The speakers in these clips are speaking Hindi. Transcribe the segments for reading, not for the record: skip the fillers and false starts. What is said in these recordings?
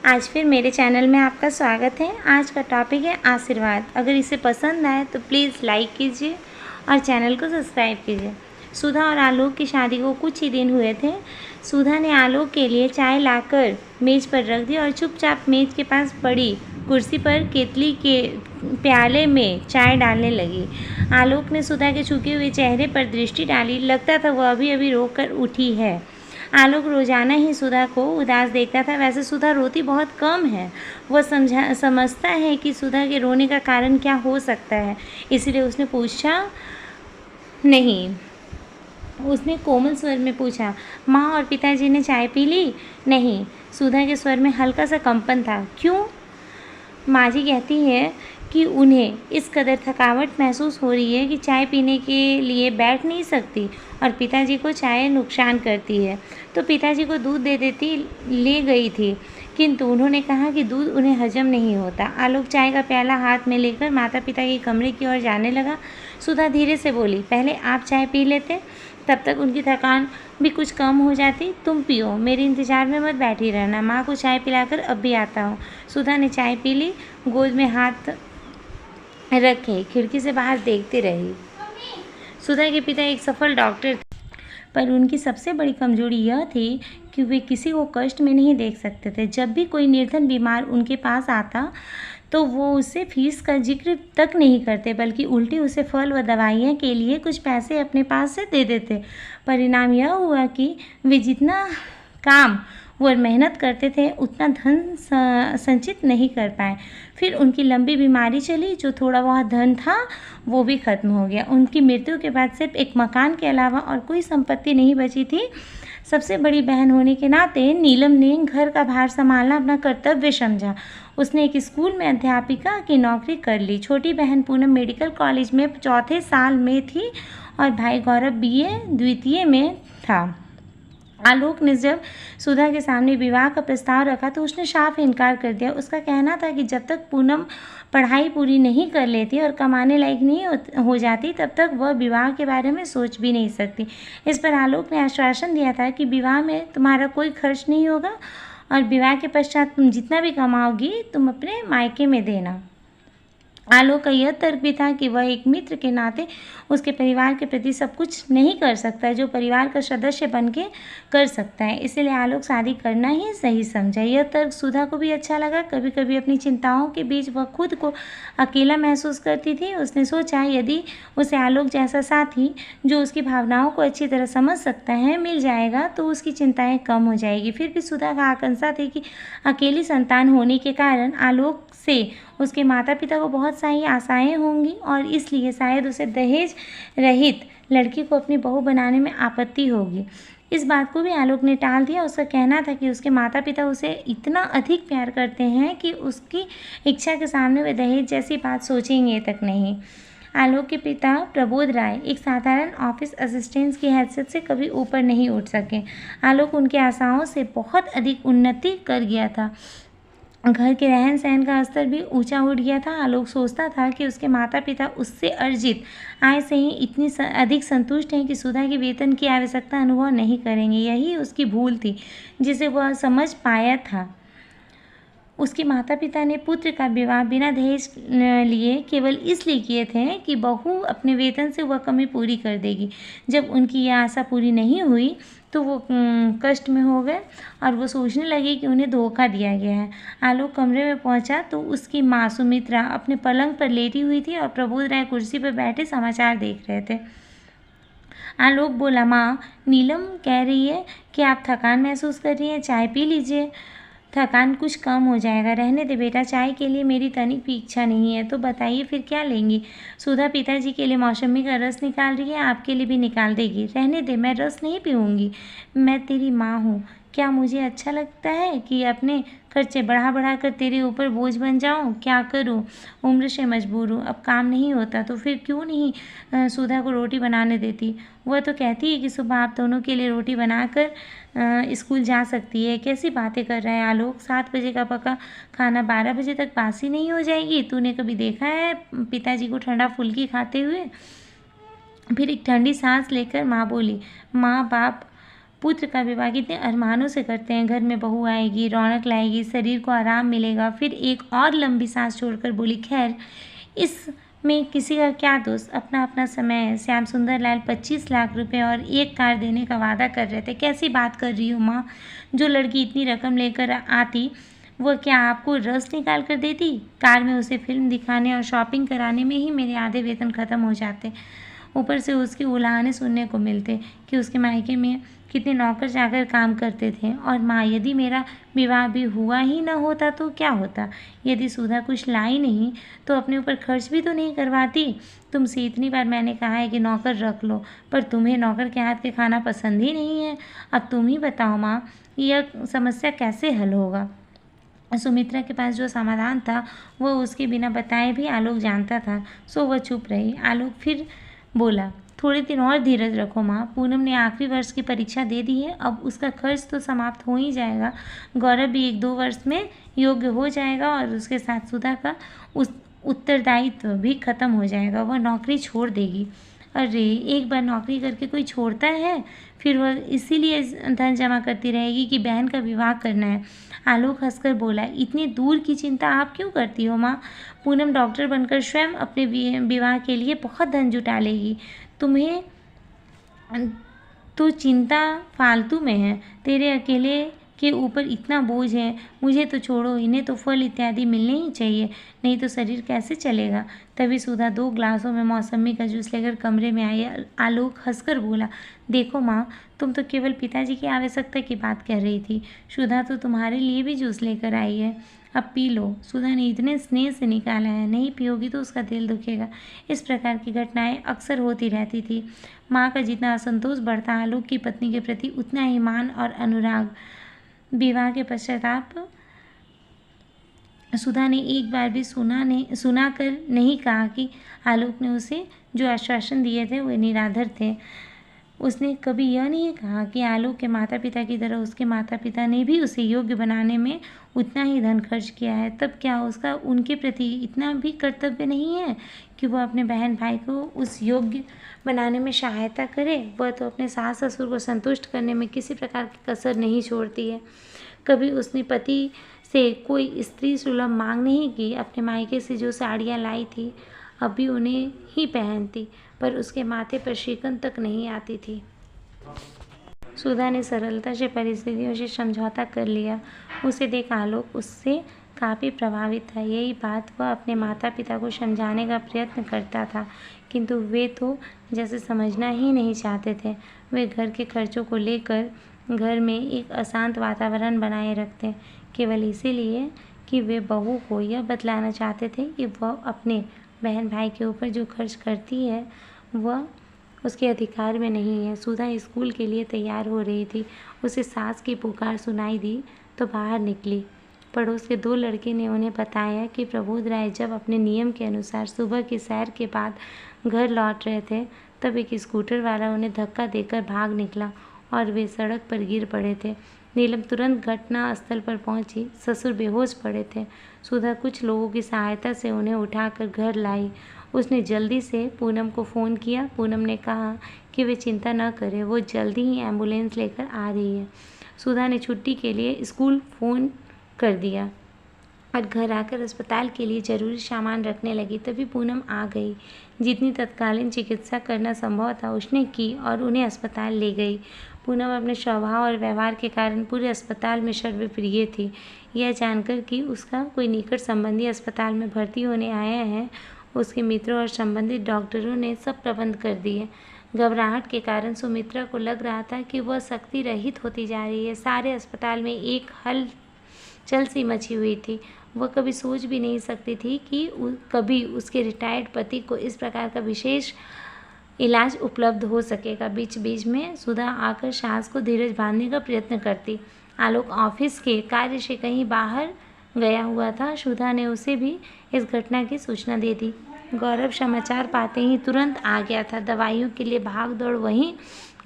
आज फिर मेरे चैनल में आपका स्वागत है। आज का टॉपिक है आशीर्वाद। अगर इसे पसंद आए तो प्लीज़ लाइक कीजिए और चैनल को सब्सक्राइब कीजिए। सुधा और आलोक की शादी को कुछ ही दिन हुए थे। सुधा ने आलोक के लिए चाय लाकर मेज़ पर रख दी और चुपचाप मेज़ के पास पड़ी कुर्सी पर केतली के प्याले में चाय डालने लगी। आलोक ने सुधा के झुके हुए चेहरे पर दृष्टि डाली। लगता था वह अभी अभी रोकर उठी है। आलोक रोजाना ही सुधा को उदास देखता था। वैसे सुधा रोती बहुत कम है। वह समझता है कि सुधा के रोने का कारण क्या हो सकता है, इसलिए उसने पूछा नहीं। उसने कोमल स्वर में पूछा, माँ और पिताजी ने चाय पी ली? नहीं। सुधा के स्वर में हल्का सा कंपन था। क्यों? माँ जी कहती है कि उन्हें इस कदर थकावट महसूस हो रही है कि चाय पीने के लिए बैठ नहीं सकती और पिताजी को चाय नुकसान करती है, तो पिताजी को दूध दे देती ले गई थी, किंतु उन्होंने कहा कि दूध उन्हें हजम नहीं होता। आलोक चाय का प्याला हाथ में लेकर माता पिता के कमरे की ओर जाने लगा। सुधा धीरे से बोली, पहले आप चाय पी लेते, तब तक उनकी थकान भी कुछ कम हो जाती। तुम पियो, मेरे इंतज़ार में मत बैठी रहना। माँ को चाय पिलाकर अब भी आता हूँ। सुधा ने चाय पी ली, गोद में हाथ रखे खिड़की से बाहर देखती रही। सुधा के पिता एक सफल डॉक्टर थे, पर उनकी सबसे बड़ी कमजोरी यह थी कि वे किसी को कष्ट में नहीं देख सकते थे। जब भी कोई निर्धन बीमार उनके पास आता तो वो उससे फीस का जिक्र तक नहीं करते, बल्कि उल्टी उसे फल व दवाइयाँ के लिए कुछ पैसे अपने पास से दे देते। परिणाम यह हुआ कि वे जितना काम वो मेहनत करते थे उतना धन संचित नहीं कर पाए। फिर उनकी लंबी बीमारी चली। जो थोड़ा बहुत धन था वो भी खत्म हो गया। उनकी मृत्यु के बाद सिर्फ एक मकान के अलावा और कोई संपत्ति नहीं बची थी। सबसे बड़ी बहन होने के नाते नीलम ने घर का भार संभालना अपना कर्तव्य समझा। उसने एक स्कूल में अध्यापिका की नौकरी कर ली। छोटी बहन पूनम मेडिकल कॉलेज में चौथे साल में थी और भाई गौरव BA द्वितीय में था। आलोक ने जब सुधा के सामने विवाह का प्रस्ताव रखा तो उसने साफ इनकार कर दिया। उसका कहना था कि जब तक पूनम पढ़ाई पूरी नहीं कर लेती और कमाने लायक नहीं हो जाती तब तक वह विवाह के बारे में सोच भी नहीं सकती। इस पर आलोक ने आश्वासन दिया था कि विवाह में तुम्हारा कोई खर्च नहीं होगा और विवाह के पश्चात तुम जितना भी कमाओगी तुम अपने मायके में देना। आलोक का यह तर्क भी था कि वह एक मित्र के नाते उसके परिवार के प्रति सब कुछ नहीं कर सकता जो परिवार का सदस्य बन के कर सकता है, इसलिए आलोक शादी करना ही सही समझा। यह तर्क सुधा को भी अच्छा लगा। कभी कभी अपनी चिंताओं के बीच वह खुद को अकेला महसूस करती थी। उसने सोचा यदि उसे आलोक जैसा साथी जो उसकी भावनाओं को अच्छी तरह समझ सकता है मिल जाएगा तो उसकी चिंताएं कम हो जाएगी। फिर भी सुधा का आकांक्षा थी कि अकेली संतान होने के कारण आलोक से उसके माता पिता को बहुत सारी आशाएं होंगी और इसलिए शायद उसे दहेज रहित लड़की को अपनी बहू बनाने में आपत्ति होगी। इस बात को भी आलोक ने टाल दिया। उसका कहना था कि उसके माता पिता उसे इतना अधिक प्यार करते हैं कि उसकी इच्छा के सामने वे दहेज जैसी बात सोचेंगे तक नहीं। आलोक के पिता प्रबोध राय एक साधारण ऑफिस असिस्टेंट की हैसियत से कभी ऊपर नहीं उठ सके। आलोक उनकी आशाओं से बहुत अधिक उन्नति कर गया था। घर के रहन सहन का स्तर भी ऊंचा उठ गया था। आलोक सोचता था कि उसके माता पिता उससे अर्जित आय से ही इतनी अधिक संतुष्ट हैं कि सुधा के वेतन की आवश्यकता अनुभव नहीं करेंगे। यही उसकी भूल थी जिसे वह समझ पाया था। उसके माता पिता ने पुत्र का विवाह बिना दहेज लिए केवल इसलिए किए थे कि बहू अपने वेतन से वह कमी पूरी कर देगी। जब उनकी यह आशा पूरी नहीं हुई तो वो कष्ट में हो गए और वो सोचने लगे कि उन्हें धोखा दिया गया है। आलोक कमरे में पहुंचा तो उसकी माँ सुमित्रा अपने पलंग पर लेटी हुई थी और प्रबोध राय कुर्सी पर बैठे समाचार देख रहे थे। आलोक बोला, माँ, नीलम कह रही है कि आप थकान महसूस कर रही हैं, चाय पी लीजिए, थकान कुछ कम हो जाएगा। रहने दे बेटा, चाय के लिए मेरी तनिक भी इच्छा नहीं है। तो बताइए फिर क्या लेंगी? सुधा पिताजी के लिए मौसमी का रस निकाल रही है, आपके लिए भी निकाल देगी। रहने दे, मैं रस नहीं पीऊँगी। मैं तेरी माँ हूँ। क्या मुझे अच्छा लगता है कि अपने खर्चे बढ़ा कर तेरे ऊपर बोझ बन जाऊँ? क्या करूँ? उम्र से मजबूर हूँ, अब काम नहीं होता तो फिर क्यों नहीं सुधा को रोटी बनाने देती? वह तो कहती है कि सुबह आप दोनों के लिए रोटी बनाकर स्कूल जा सकती है। कैसी बातें कर रहा है आलोक? 7 बजे का पका खाना 12 बजे तक बासी नहीं हो जाएगी? तूने कभी देखा है पिताजी को ठंडा फुल्की खाते हुए? फिर एक ठंडी सांस लेकर माँ बोली, माँ बाप पुत्र का विवाह कितने अरमानों से करते हैं। घर में बहू आएगी, रौनक लाएगी, शरीर को आराम मिलेगा। फिर एक और लंबी सांस छोड़कर बोली, खैर इसमें किसी का क्या दोष, अपना अपना समय है। श्याम सुंदर लाल 25 लाख रुपए और एक कार देने का वादा कर रहे थे। कैसी बात कर रही हो माँ? जो लड़की इतनी रकम लेकर आती वह क्या आपको रस निकाल कर देती? कार में उसे फिल्म दिखाने और शॉपिंग कराने में ही मेरे आधे वेतन ख़त्म हो जाते। ऊपर से उसके उलाहने सुनने को मिलते कि उसके मायके में कितने नौकर जाकर काम करते थे। और माँ, यदि मेरा विवाह भी हुआ ही न होता तो क्या होता? यदि सुधा कुछ लाई नहीं तो अपने ऊपर खर्च भी तो नहीं करवाती। तुमसे इतनी बार मैंने कहा है कि नौकर रख लो, पर तुम्हें नौकर के हाथ के खाना पसंद ही नहीं है। अब तुम ही बताओ माँ, यह समस्या कैसे हल होगा? सुमित्रा के पास जो समाधान था वह उसके बिना बताए भी आलोक जानता था, सो वह चुप रही। आलोक फिर बोला, थोड़े दिन और धीरज रखो माँ। पूनम ने आखिरी वर्ष की परीक्षा दे दी है, अब उसका खर्च तो समाप्त हो ही जाएगा। गौरव भी 1-2 वर्ष में योग्य हो जाएगा और उसके साथ सुधा का उस उत्तरदायित्व भी खत्म हो जाएगा। वह नौकरी छोड़ देगी। अरे, एक बार नौकरी करके कोई छोड़ता है? फिर वह इसीलिए धन जमा करती रहेगी कि बहन का विवाह करना है। आलोक हंसकर बोला, इतनी दूर की चिंता आप क्यों करती हो माँ? पूनम डॉक्टर बनकर स्वयं अपने विवाह के लिए बहुत धन जुटा लेगी। तुम्हें तो चिंता फालतू में है। तेरे अकेले के ऊपर इतना बोझ है। मुझे तो छोड़ो, इन्हें तो फल इत्यादि मिलने ही चाहिए, नहीं तो शरीर कैसे चलेगा? तभी सुधा 2 ग्लासों में मौसमी का जूस लेकर कमरे में आई। आलोक हंसकर बोला, देखो माँ, तुम तो केवल पिताजी की आवश्यकता की बात कह रही थी। सुधा तो तुम्हारे लिए भी जूस लेकर आई है, अब पी लो। सुधा ने इतने स्नेह से निकाला है, नहीं पियोगी तो उसका दिल दुखेगा। इस प्रकार की घटनाएं अक्सर होती रहती थी। माँ का जितना असंतोष बढ़ता आलोक की पत्नी के प्रति, उतना ही मान और अनुराग। विवाह के पश्चाताप सुधा ने एक बार भी सुना कर नहीं कहा कि आलोक ने उसे जो आश्वासन दिए थे वे निराधार थे। उसने कभी यह नहीं कहा कि आलोक के माता पिता की तरह उसके माता पिता ने भी उसे योग्य बनाने में उतना ही धन खर्च किया है। तब क्या उसका उनके प्रति इतना भी कर्तव्य नहीं है कि वह अपने बहन भाई को उस योग्य बनाने में सहायता करे? वह तो अपने सास ससुर को संतुष्ट करने में किसी प्रकार की कसर नहीं छोड़ती है। कभी उसने पति से कोई स्त्री सुलभ मांग नहीं की। अपने मायके से जो साड़ियाँ लाई थी अब भी उन्हें ही पहनती, पर उसके माथे पर शिकन तक नहीं आती थी। सुधा ने सरलता से परिस्थितियों से समझौता कर लिया। उसे देख आलोक उससे काफ़ी प्रभावित था। यही बात वह अपने माता पिता को समझाने का प्रयत्न करता था, किंतु वे तो जैसे समझना ही नहीं चाहते थे। वे घर के खर्चों को लेकर घर में एक अशांत वातावरण बनाए रखते, केवल इसीलिए कि वे बहू को यह बतलाना चाहते थे कि वह अपने बहन भाई के ऊपर जो खर्च करती है वह उसके अधिकार में नहीं है। सुधा स्कूल के लिए तैयार हो रही थी। उसे सास की पुकार सुनाई दी तो बाहर निकली। पड़ोस के 2 लड़के ने उन्हें बताया कि प्रबोध राय जब अपने नियम के अनुसार सुबह की सैर के बाद घर लौट रहे थे, तब एक स्कूटर वाला उन्हें धक्का देकर भाग निकला और वे सड़क पर गिर पड़े थे। नीलम तुरंत घटना स्थल पर पहुंची। ससुर बेहोश पड़े थे। सुधा कुछ लोगों की सहायता से उन्हें उठाकर घर लाई। उसने जल्दी से पूनम को फ़ोन किया। पूनम ने कहा कि वे चिंता न करें, वो जल्दी ही एम्बुलेंस लेकर आ रही है। सुधा ने छुट्टी के लिए स्कूल फ़ोन कर दिया और घर आकर अस्पताल के लिए ज़रूरी सामान रखने लगी। तभी पूनम आ गई। जितनी तत्कालीन चिकित्सा करना संभव था उसने की और उन्हें अस्पताल ले गई। पूनम अपने स्वभाव और व्यवहार के कारण पूरे अस्पताल में सर्वप्रिय थी। यह जानकर कि उसका कोई निकट संबंधी अस्पताल में भर्ती होने आया है, उसके मित्रों और संबंधित डॉक्टरों ने सब प्रबंध कर दिए। घबराहट के कारण सुमित्रा को लग रहा था कि वह शक्ति रहित होती जा रही है। सारे अस्पताल में एक हलचल सी मची हुई थी। वह कभी सोच भी नहीं सकती थी कि कभी उसके रिटायर्ड पति को इस प्रकार का विशेष इलाज उपलब्ध हो सकेगा। बीच बीच में सुधा आकर सास को धीरज बांधने का प्रयत्न करती। आलोक ऑफिस के कार्य से कहीं बाहर गया हुआ था। सुधा ने उसे भी इस घटना की सूचना दे दी। गौरव समाचार पाते ही तुरंत आ गया था। दवाइयों के लिए भाग दौड़ वहीं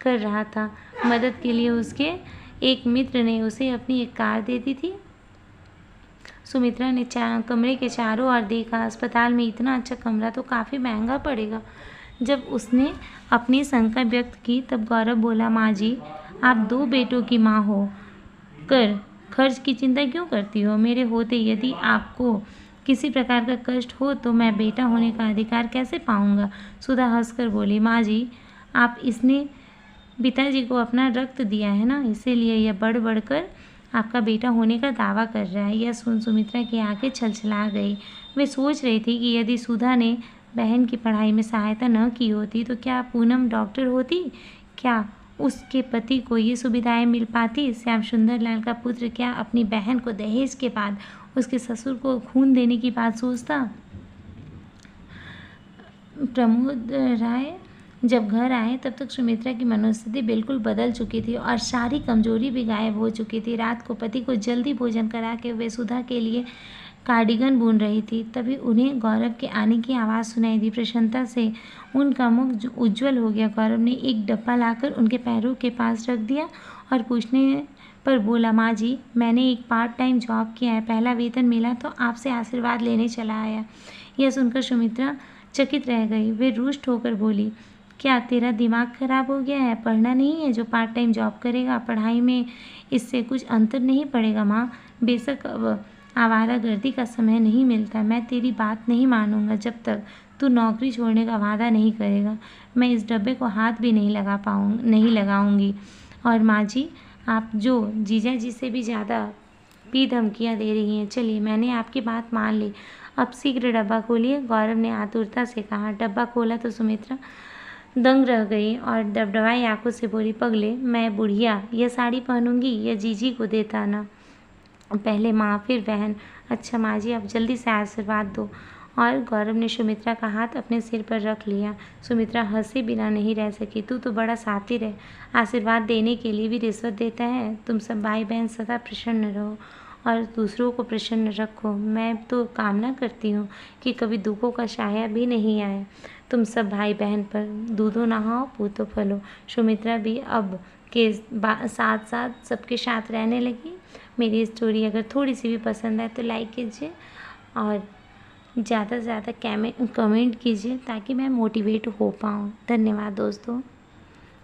कर रहा था। मदद के लिए उसके एक मित्र ने उसे अपनी एक कार दे दी थी। सुमित्रा ने कमरे के चारों ओर देखा। अस्पताल में इतना अच्छा कमरा तो काफ़ी महंगा पड़ेगा, जब उसने अपनी शंका व्यक्त की तब गौरव बोला, माँ जी, आप 2 बेटों की माँ हो कर खर्च की चिंता क्यों करती हो? मेरे होते यदि आपको किसी प्रकार का कष्ट हो तो मैं बेटा होने का अधिकार कैसे पाऊंगा? सुधा हंसकर बोली, माँ जी, आप इसने पिताजी को अपना रक्त दिया है ना, इसीलिए यह बढ़ बढ़कर आपका बेटा होने का दावा कर रहा है। यह सुन सुमित्रा की आंखें छलछला गई। वे सोच रही थी कि यदि सुधा ने बहन की पढ़ाई में सहायता न की होती तो क्या पूनम डॉक्टर होती? क्या उसके पति को ये सुविधाएं मिल पाती? श्याम सुंदर लाल का पुत्र क्या अपनी बहन को दहेज के बाद उसके ससुर को खून देने की बात सोचता? प्रमोद राय जब घर आए तब तक सुमित्रा की मनोस्थिति बिल्कुल बदल चुकी थी और सारी कमजोरी भी गायब हो चुकी थी। रात को पति को जल्दी भोजन करा के वे सुधा के लिए कार्डिगन बुन रही थी। तभी उन्हें गौरव के आने की आवाज़ सुनाई दी। प्रसन्नता से उनका मुख उज्जवल हो गया। गौरव ने एक डब्बा लाकर उनके पैरों के पास रख दिया और पूछने पर बोला, माँ जी, मैंने एक पार्ट टाइम जॉब किया है, पहला वेतन मिला तो आपसे आशीर्वाद लेने चला आया। यह सुनकर सुमित्रा चकित रह गई। वे रुष्ट होकर बोली, क्या तेरा दिमाग खराब हो गया है? पढ़ना नहीं है जो पार्ट टाइम जॉब करेगा? पढ़ाई में इससे कुछ अंतर नहीं पड़ेगा माँ। बेशक अब आवारागर्दी का समय नहीं मिलता। मैं तेरी बात नहीं मानूंगा जब तक तू नौकरी छोड़ने का वादा नहीं करेगा। मैं इस डब्बे को हाथ भी नहीं लगाऊंगी। और माँ जी, आप जो जीजा जी से भी ज़्यादा भी धमकियाँ दे रही हैं। चलिए, मैंने आपकी बात मान ली, अब शीघ्र डब्बा खोलिए, गौरव ने आतुरता से कहा। डब्बा खोला तो सुमित्रा दंग रह गई और डबडबाई आंखों से बोली, पगले, मैं बुढ़िया यह साड़ी पहनूंगी? यह जीजी को देता ना, पहले माँ फिर बहन। अच्छा माँ जी, आप जल्दी से आशीर्वाद दो। और गौरव ने सुमित्रा का हाथ अपने सिर पर रख लिया। सुमित्रा हंसे बिना नहीं रह सकी। तू तो बड़ा शातिर है, आशीर्वाद देने के लिए भी रिश्वत देता है। तुम सब भाई बहन सदा प्रसन्न रहो और दूसरों को प्रसन्न रखो। मैं तो कामना करती हूँ कि कभी दुखों का साया भी नहीं आए तुम सब भाई बहन पर। दूधो नहाओ, पूतो फलो। सुमित्रा भी अब के साथ साथ सबके साथ रहने लगी। मेरी स्टोरी अगर थोड़ी सी भी पसंद आए तो लाइक कीजिए और ज़्यादा से ज़्यादा कमेंट कीजिए ताकि मैं मोटिवेट हो पाऊँ। धन्यवाद दोस्तों।